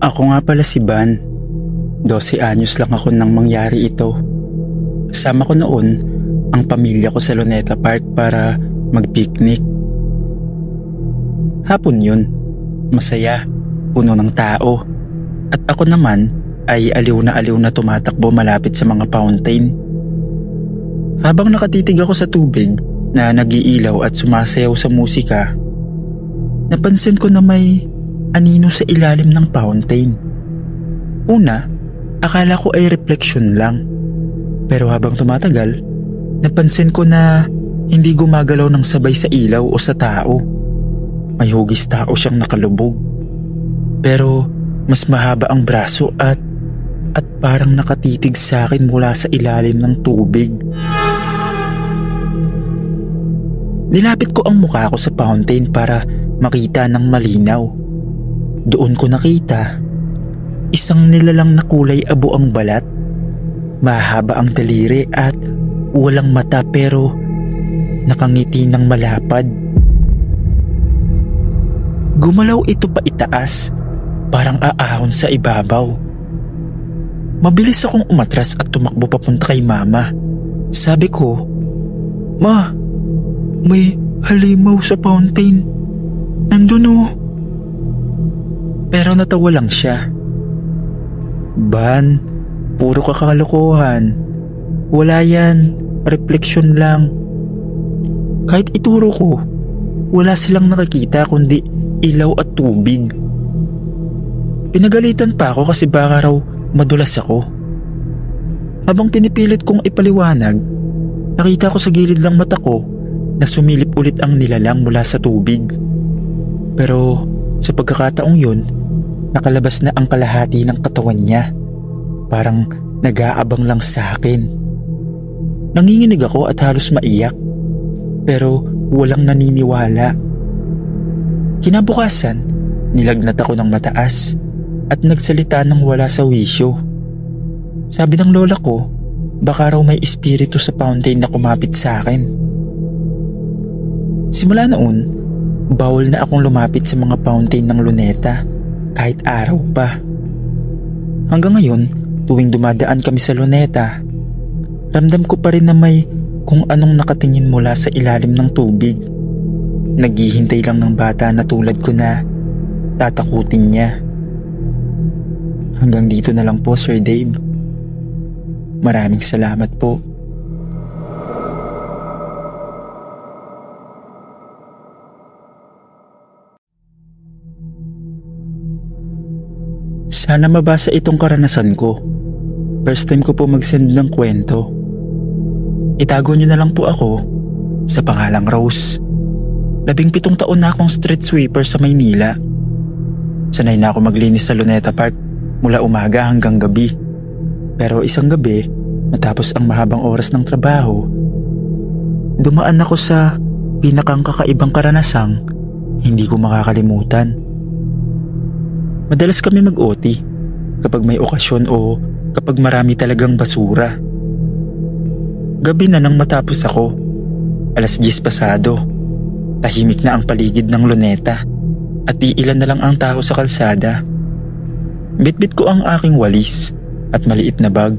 Ako nga pala si Van. 12 anyos lang ako nang mangyari ito. Kasama ko noon ang pamilya ko sa Luneta Park para mag-picnic. Hapon yun, masaya, puno ng tao. At ako naman ay aliw na tumatakbo malapit sa mga fountain. Habang nakatitig ako sa tubig na nagiilaw at sumasayaw sa musika, napansin ko na may anino sa ilalim ng fountain. Una, akala ko ay reflection lang. Pero habang tumatagal, napansin ko na hindi gumagalaw ng sabay sa ilaw o sa tao. May hugis tao siyang nakalubog. Pero mas mahaba ang braso at parang nakatitig sa akin mula sa ilalim ng tubig. Nilapit ko ang mukha ko sa fountain para makita ng malinaw. Doon ko nakita isang nilalang na kulay abo ang balat. Mahaba ang daliri at walang mata pero nakangiti ng malapad. Gumalaw ito pa itaas, parang aahon sa ibabaw. Mabilis akong umatras at tumakbo papunta kay mama. Sabi ko, "Ma, may halimaw sa fountain. Nandun oh." Pero natawa lang siya. "Van, puro kakalokohan. Wala yan, refleksyon lang." Kahit ituro ko, wala silang nakakita kundi ilaw at tubig. Pinagalitan pa ako kasi baka raw madulas ako. Habang pinipilit kong ipaliwanag, nakita ko sa gilid ng mata ko na sumilip ulit ang nilalang mula sa tubig. Pero sa pagkakataong yun, nakalabas na ang kalahati ng katawan niya. Parang nag-aabang lang sa akin. Nanginginig ako at halos maiyak, pero walang naniniwala. Kinabukasan, nilagnat ako ng mataas at nagsalita ng wala sa wisyo. Sabi ng lola ko, baka raw may espiritu sa fountain na kumapit sa akin. Simula noon, bawal na akong lumapit sa mga fountain ng Luneta kahit araw pa. Hanggang ngayon, tuwing dumadaan kami sa Luneta, ramdam ko pa rin na may kung anong nakatingin mula sa ilalim ng tubig. Naghihintay lang ng bata na tulad ko na tatakutin niya. Hanggang dito na lang po, Sir Dave. Maraming salamat po. Sana mabasa itong karanasan ko. First time ko po mag-send ng kwento. Itago niyo na lang po ako sa pangalang Rose. 17 taon na akong street sweeper sa Maynila. Sanay na ako maglinis sa Luneta Park mula umaga hanggang gabi. Pero isang gabi, matapos ang mahabang oras ng trabaho, dumaan ako sa pinakang kakaibang karanasang hindi ko makakalimutan. Madalas kami mag-OT kapag may okasyon o kapag marami talagang basura. Gabi na nang matapos ako, 10:00 pasado. Tahimik na ang paligid ng Luneta at iilan na lang ang tao sa kalsada. Bitbit ko ang aking walis at maliit na bag.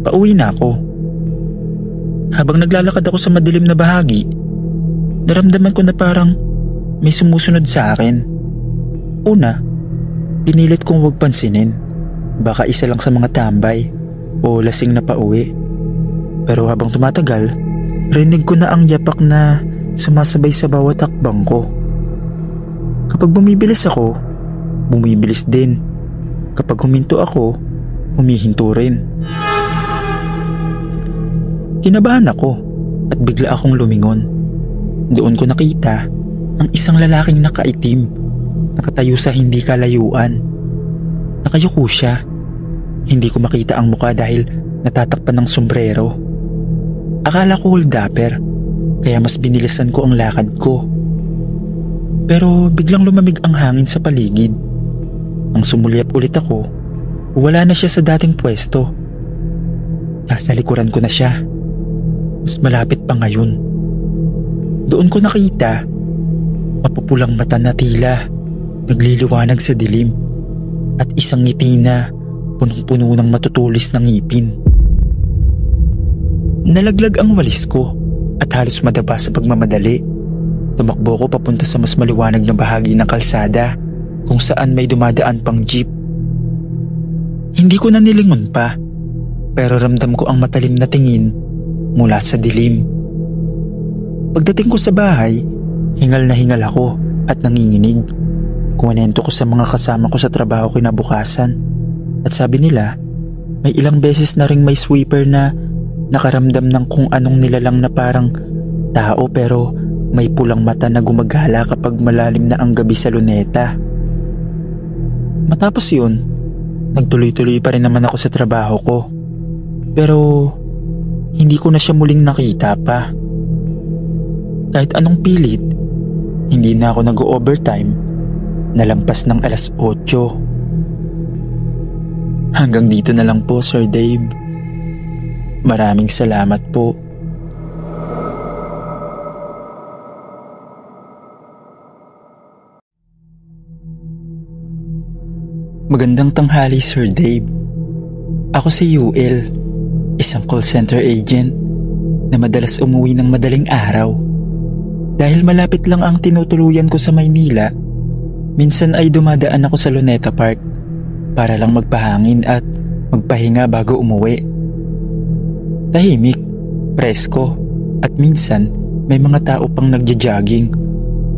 Pauwi na ako. Habang naglalakad ako sa madilim na bahagi, naramdaman ko na parang may sumusunod sa akin. Una, pinilit kong huwag pansinin. Baka isa lang sa mga tambay o lasing na pauwi. Pero habang tumatagal, rinig ko na ang yapak na sumasabay sa bawat hakbang ko. Kapag bumibilis ako, bumibilis din. Kapag huminto ako, humihinto rin. Kinabahan ako at bigla akong lumingon. Doon ko nakita ang isang lalaking nakaitim, nakatayo sa hindi kalayuan. Nakayuko siya. Hindi ko makita ang muka dahil natatakpan ng sombrero. Akala ko hold-upper, kaya mas binilisan ko ang lakad ko. Pero biglang lumamig ang hangin sa paligid. Nang sumulyap ulit ako, wala na siya sa dating pwesto. Nasa likuran ko na siya. Mas malapit pa ngayon. Doon ko nakita, mapupulang mata na tila nagliliwanag sa dilim. at isang ngiti na punong-puno ng matutulis na ngipin. Nalaglag ang walis ko at halos madaba sa pagmamadali. Tumakbo ko papunta sa mas maliwanag na bahagi ng kalsada kung saan may dumadaan pang jeep. Hindi ko na nilingon pa, pero ramdam ko ang matalim na tingin mula sa dilim. Pagdating ko sa bahay, hingal na hingal ako at nanginginig. Kumanento ko sa mga kasama ko sa trabaho kinabukasan at sabi nila may ilang beses na ring may sweeper na nakaramdam ng kung anong nilalang na parang tao pero may pulang mata na gumagala kapag malalim na ang gabi sa Luneta. Matapos yun, nagtuloy-tuloy pa rin naman ako sa trabaho ko. Pero hindi ko na siya muling nakita pa. Kahit anong pilit, hindi na ako nag-overtime na lampas ng 8:00. Hanggang dito na lang po, Sir Dave. Maraming salamat po. Magandang tanghali, Sir Dave. Ako si UL, isang call center agent na madalas umuwi ng madaling araw. Dahil malapit lang ang tinutuluyan ko sa Maynila, minsan ay dumadaan ako sa Luneta Park para lang magpahangin at magpahinga bago umuwi. Tahimik, presko, at minsan may mga tao pang nagja-jogging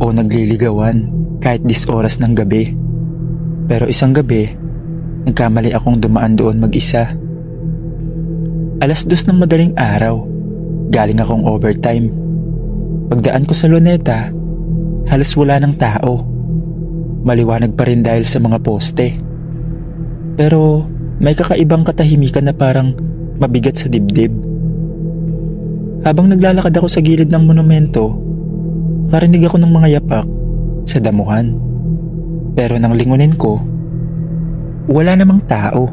o nagliligawan kahit 10 oras ng gabi. Pero isang gabi, nagkamali akong dumaan doon mag-isa. 2:00 ng madaling araw, galing akong overtime. Pagdaan ko sa Luneta, halos wala ng tao. Maliwanag pa rin dahil sa mga poste. Pero may kakaibang katahimikan na parang mabigat sa dibdib. Habang naglalakad ako sa gilid ng monumento, karinig ako ng mga yapak sa damuhan. Pero nang lingunin ko, wala namang tao.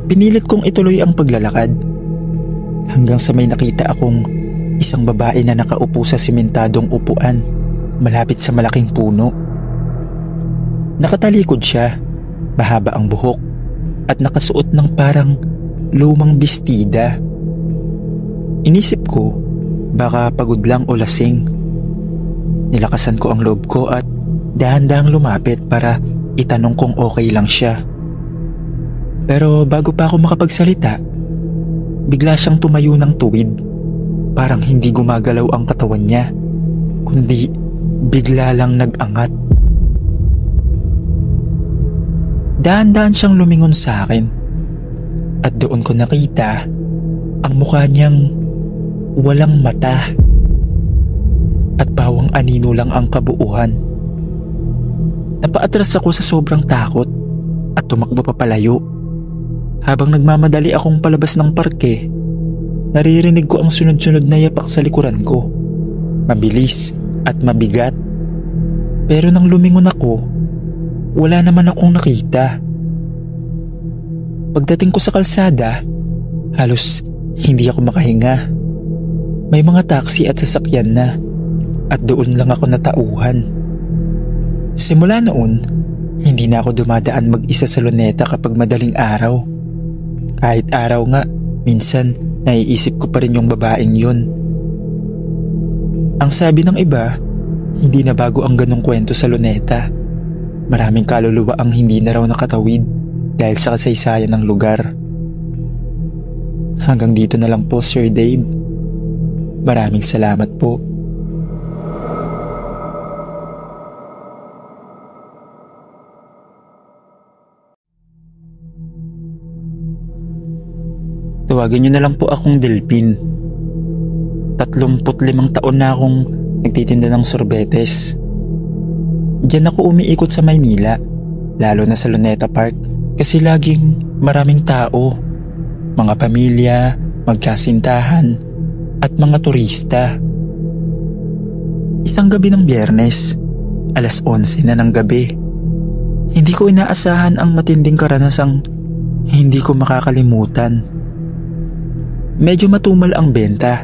Pinilit kong ituloy ang paglalakad hanggang sa may nakita akong isang babae na nakaupo sa simentadong upuan malapit sa malaking puno. Nakatalikod siya, mahaba ang buhok at nakasuot ng parang lumang bestida. Inisip ko, baka pagod lang o lasing. Nilakasan ko ang loob ko at dahan-dahang lumapit para itanong kung okay lang siya. Pero bago pa ako makapagsalita, bigla siyang tumayo ng tuwid. Parang hindi gumagalaw ang katawan niya, kundi bigla lang nag-angat. Dahan-dahan siyang lumingon sa akin at doon ko nakita ang mukha niyang walang mata at pawang anino lang ang kabuuan. Napaatras ako sa sobrang takot at tumakbo papalayo. Habang nagmamadali akong palabas ng parke, naririnig ko ang sunod-sunod na yapak sa likuran ko. Mabilis at mabigat. Pero nang lumingon ako, wala naman akong nakita. Pagdating ko sa kalsada, halos hindi ako makahinga. May mga taxi at sasakyan na at doon lang ako natauhan. Simula noon, hindi na ako dumadaan mag-isa sa Luneta kapag madaling araw. Kahit araw nga, minsan naiisip ko pa rin yung babaeng yun. Ang sabi ng iba, hindi na bago ang ganong kwento sa Luneta. Maraming kaluluwa ang hindi na raw nakatawid dahil sa kasaysayan ng lugar. Hanggang dito na lang po, Sir Dave. Maraming salamat po. Tawagin niyo na lang po akong Delpin. 35 taon na akong nagtitinda ng sorbetes. Diyan ako umiikot sa Maynila, lalo na sa Luneta Park, kasi laging maraming tao, mga pamilya, magkasintahan, at mga turista. Isang gabi ng Biyernes, 11:00 na ng gabi, hindi ko inaasahan ang matinding karanasang hindi ko makakalimutan. Medyo matumal ang benta,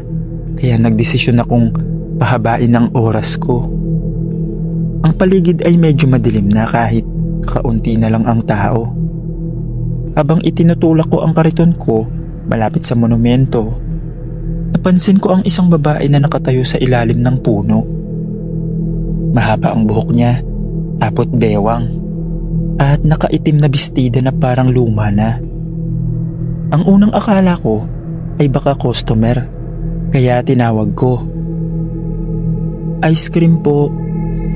kaya nagdesisyon akong pahabain ang oras ko. Ang paligid ay medyo madilim na kahit Kaunti na lang ang tao. Habang itinutulak ko ang kariton ko malapit sa monumento, napansin ko ang isang babae na nakatayo sa ilalim ng puno. Mahaba ang buhok niya, apot bewang, at nakaitim na bestida na parang luma na. Ang unang akala ko ay baka customer, kaya tinawag ko. Ice cream po,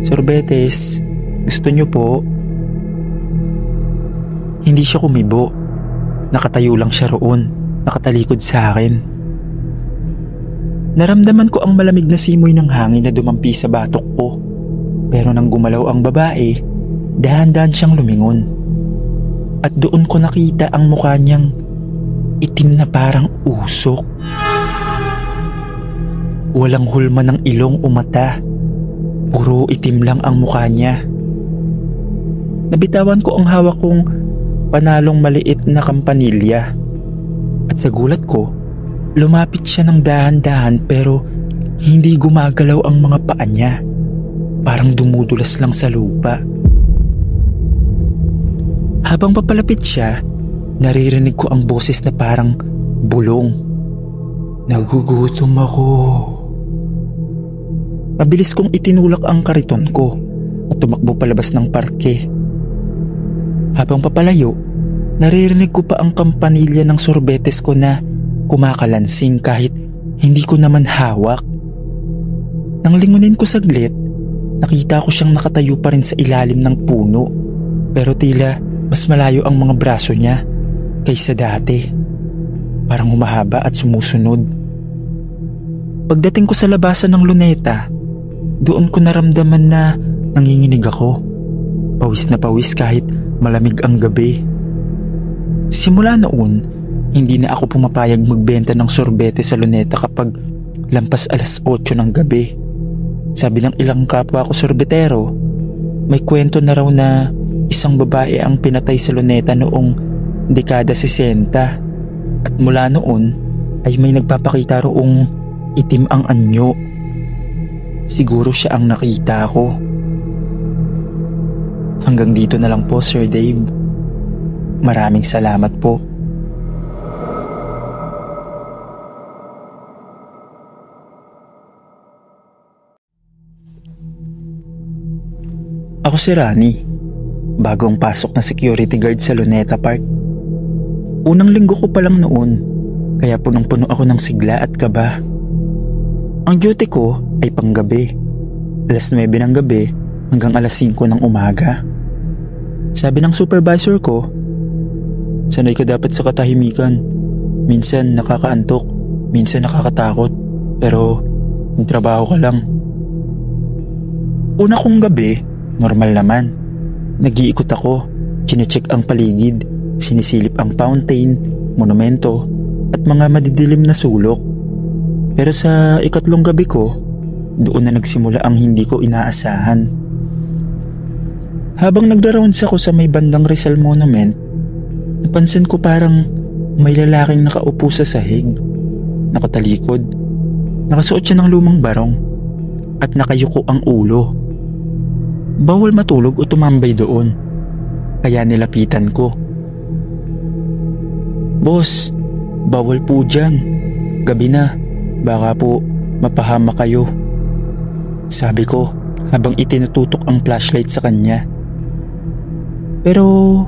sorbetes, gusto niyo po? Hindi siya kumibo. Nakatayo lang siya roon, nakatalikod sa akin. Naramdaman ko ang malamig na simoy ng hangin na dumampi sa batok ko. Pero nang gumalaw ang babae, dahan-dahan siyang lumingon. At doon ko nakita ang mukha niyang itim na parang usok. Walang hulma ng ilong o mata. Puro itim lang ang mukha niya. Nabitawan ko ang hawak kong panalong maliit na kampanilya. At sa gulat ko, lumapit siya ng dahan-dahan pero hindi gumagalaw ang mga paa niya. Parang dumudulas lang sa lupa. Habang papalapit siya, naririnig ko ang boses na parang bulong. Nagugutom ako. Mabilis kong itinulak ang kariton ko at tumakbo palabas ng parke. Habang papalayo, naririnig ko pa ang kampanilya ng sorbetes ko na kumakalansing kahit hindi ko naman hawak. Nang lingunin ko saglit, nakita ko siyang nakatayo pa rin sa ilalim ng puno, pero tila mas malayo ang mga braso niya kaysa dati. Parang humahaba at sumusunod. Pagdating ko sa labasan ng luneta, doon ko naramdaman na nanginginig ako. Pawis na pawis kahit malamig ang gabi. Simula noon, hindi na ako pumapayag magbenta ng sorbete sa luneta kapag lampas 8:00 ng gabi. Sabi ng ilang kapwa ko sorbetero, may kwento na raw na isang babae ang pinatay sa luneta noong dekada 60 at mula noon ay may nagpapakita roong itim ang anyo. Siguro siya ang nakita ko. Hanggang dito na lang po, Sir Dave. Maraming salamat po. Ako si Rani, bagong pasok na security guard sa Luneta Park. Unang linggo ko pa lang noon, kaya punong-puno ako ng sigla at kaba. Ang duty ko ay panggabi, 9:00 ng gabi hanggang 5:00 ng umaga. Sabi ng supervisor ko, sanay ka dapat sa katahimikan. Minsan nakakaantok, minsan nakakatakot, pero magtrabaho ka lang. Una kong gabi, normal naman. Nag-iikot ako, chinecheck ang paligid, sinisilip ang fountain, monumento, at mga madidilim na sulok. Pero sa ikatlong gabi ko, doon na nagsimula ang hindi ko inaasahan. Habang nagda-rounds ako sa may bandang Rizal Monument, napansin ko parang may lalaking nakaupo sa sahig, nakatalikod. Nakasuot siya ng lumang barong at nakayuko ang ulo. Bawal matulog o tumambay doon, kaya nilapitan ko. Boss, bawal po dyan. Gabi na, baka po mapahama kayo. Sabi ko habang itinututok ang flashlight sa kanya. Pero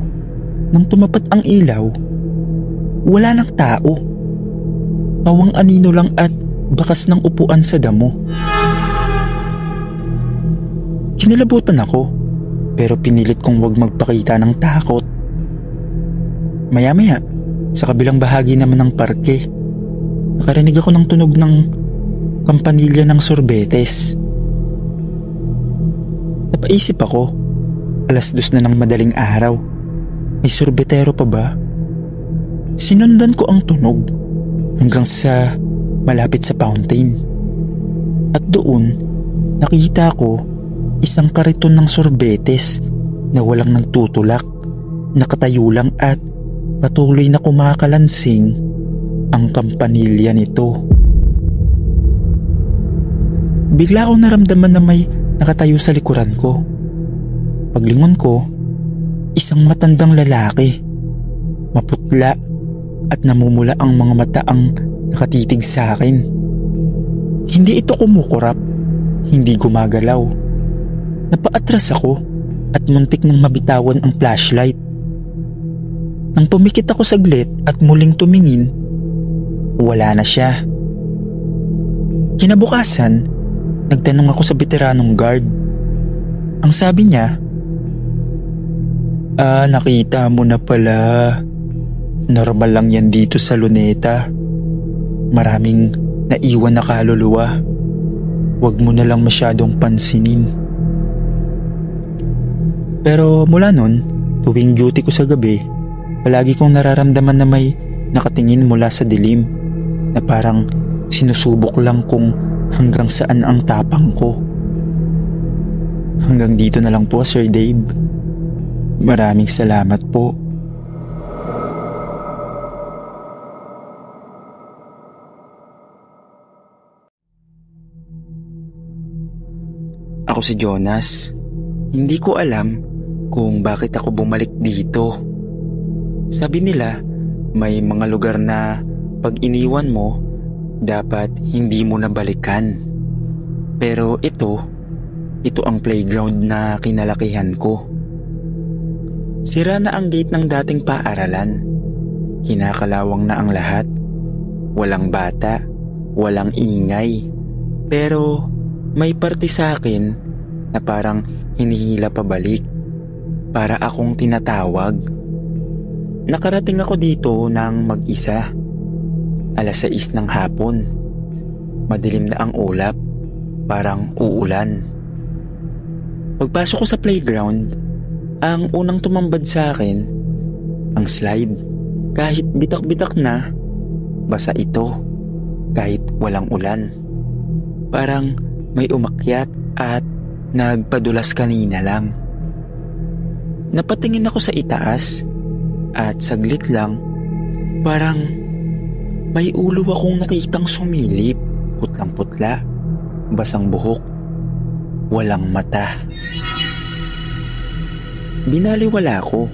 nang tumapat ang ilaw, wala nang tao. Pawang anino lang at bakas ng upuan sa damo. Kinilabutan ako, pero pinilit kong huwag magpakita ng takot. Maya-maya, sa kabilang bahagi naman ng parke, nakarinig ako ng tunog ng kampanilya ng sorbetes. Napaisip ako, 2:00 na ng madaling araw. May sorbetero pa ba? Sinundan ko ang tunog hanggang sa malapit sa fountain. At doon, nakita ko isang kariton ng sorbetes na walang nagtutulak, nakatayo lang at patuloy na kumakalansing ang kampanilya nito. Bigla akong naramdaman na may nakatayo sa likuran ko. Paglingon ko, Isang matandang lalaki. Maputla at namumula ang mga mata ang nakatitig sa akin. Hindi ito kumukurap, hindi gumagalaw. Napaatras ako at muntik nang mabitawan ang flashlight. Nang pumikit ako saglit at muling tumingin, wala na siya. Kinabukasan, nagtanong ako sa veteranong guard. Ang sabi niya, nakita mo na pala. Normal lang yan dito sa Luneta. Maraming naiwan na kaluluwa. Huwag mo na lang masyadong pansinin. Pero mula nun, tuwing duty ko sa gabi, palagi kong nararamdaman na may nakatingin mula sa dilim na parang sinusubok lang kung hanggang saan ang tapang ko. Hanggang dito na lang po, Sir Dave. Maraming salamat po. Ako si Jonas. Hindi ko alam kung bakit ako bumalik dito. Sabi nila, may mga lugar na pag iniwan mo, dapat hindi mo na balikan. Pero ito ang playground na kinalakihan ko. Sira na ang gate ng dating paaralan. Kinakalawang na ang lahat. Walang bata, walang ingay. Pero may parte sa akin na parang hinihila pabalik. Para akong tinatawag. Nakarating ako dito ng mag-isa. 6:00 ng hapon. Madilim na ang ulap. Parang uulan. Pagpasok ko sa playground, ang unang tumambad sa akin, ang slide. Kahit bitak-bitak na, basa ito. Kahit walang ulan. Parang may umakyat at nagpadulas kanina lang. Napatingin ako sa itaas at saglit lang, parang may ulo akong nakitang sumilip. Putlang-putla, basang buhok, walang mata. Binaliwala ko.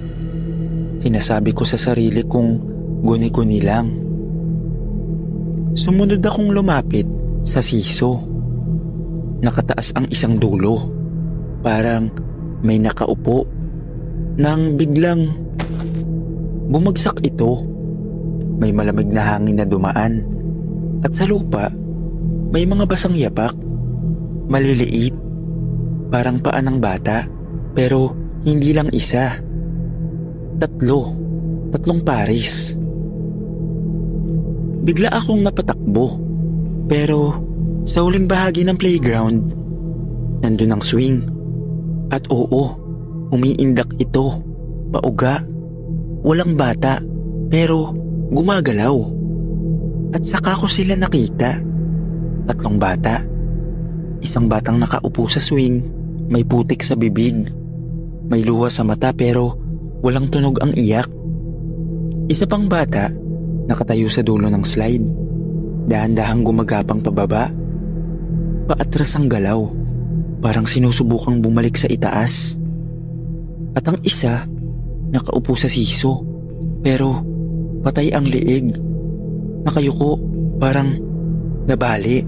Sinasabi ko sa sarili kong guni-guni lang. Sumunod akong lumapit sa siso. Nakataas ang isang dulo. Parang may nakaupo. Nang biglang bumagsak ito. May malamig na hangin na dumaan. At sa lupa, may mga basang yapak. Maliliit. Parang paa ng bata. Pero hindi lang isa. Tatlong pares. Bigla akong napatakbo. Pero sa huling bahagi ng playground, nandun ang swing. At oo, umiindak ito. Pauga. Walang bata, pero gumagalaw. At saka ko sila nakita. 3 bata. Isang batang nakaupo sa swing, may putik sa bibig. May luha sa mata pero walang tunog ang iyak. Isa pang bata, nakatayo sa dulo ng slide. Dahan-dahang gumagapang pababa. Paatras ang galaw, parang sinusubukang bumalik sa itaas. At ang isa, nakaupo sa siso, pero patay ang liig. Nakayuko, parang nabali.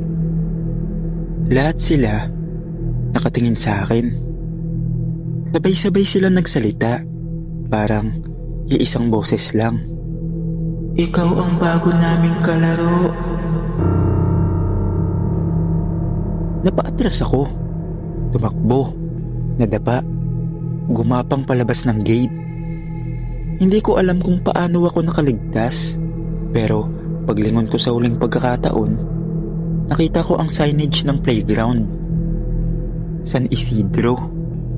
Lahat sila nakatingin sa akin. Sabay-sabay sila nagsalita, parang iisang boses lang. Ikaw ang bago naming kalaro. Napaatras ako. Tumakbo. Nadapa. Gumapang palabas ng gate. Hindi ko alam kung paano ako nakaligtas. Pero paglingon ko sa huling pagkakataon, nakita ko ang signage ng playground. San Isidro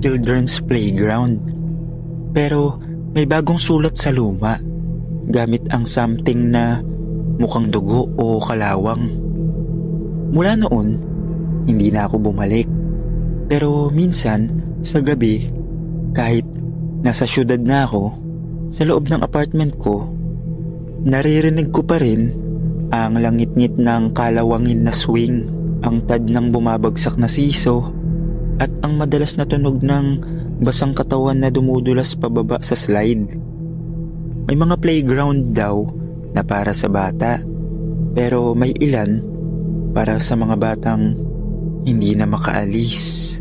Children's Playground. Pero may bagong sulat sa luma. Gamit ang something na mukhang dugo o kalawang. Mula noon, hindi na ako bumalik. Pero minsan, sa gabi, kahit nasa syudad na ako, sa loob ng apartment ko, naririnig ko pa rin ang langit-ngit ng kalawangin na swing, ang tad ng bumabagsak na siso, at ang madalas na tunog ng basang katawan na dumudulas pababa sa slide. May mga playground daw na para sa bata, pero may ilan para sa mga batang hindi na makaalis.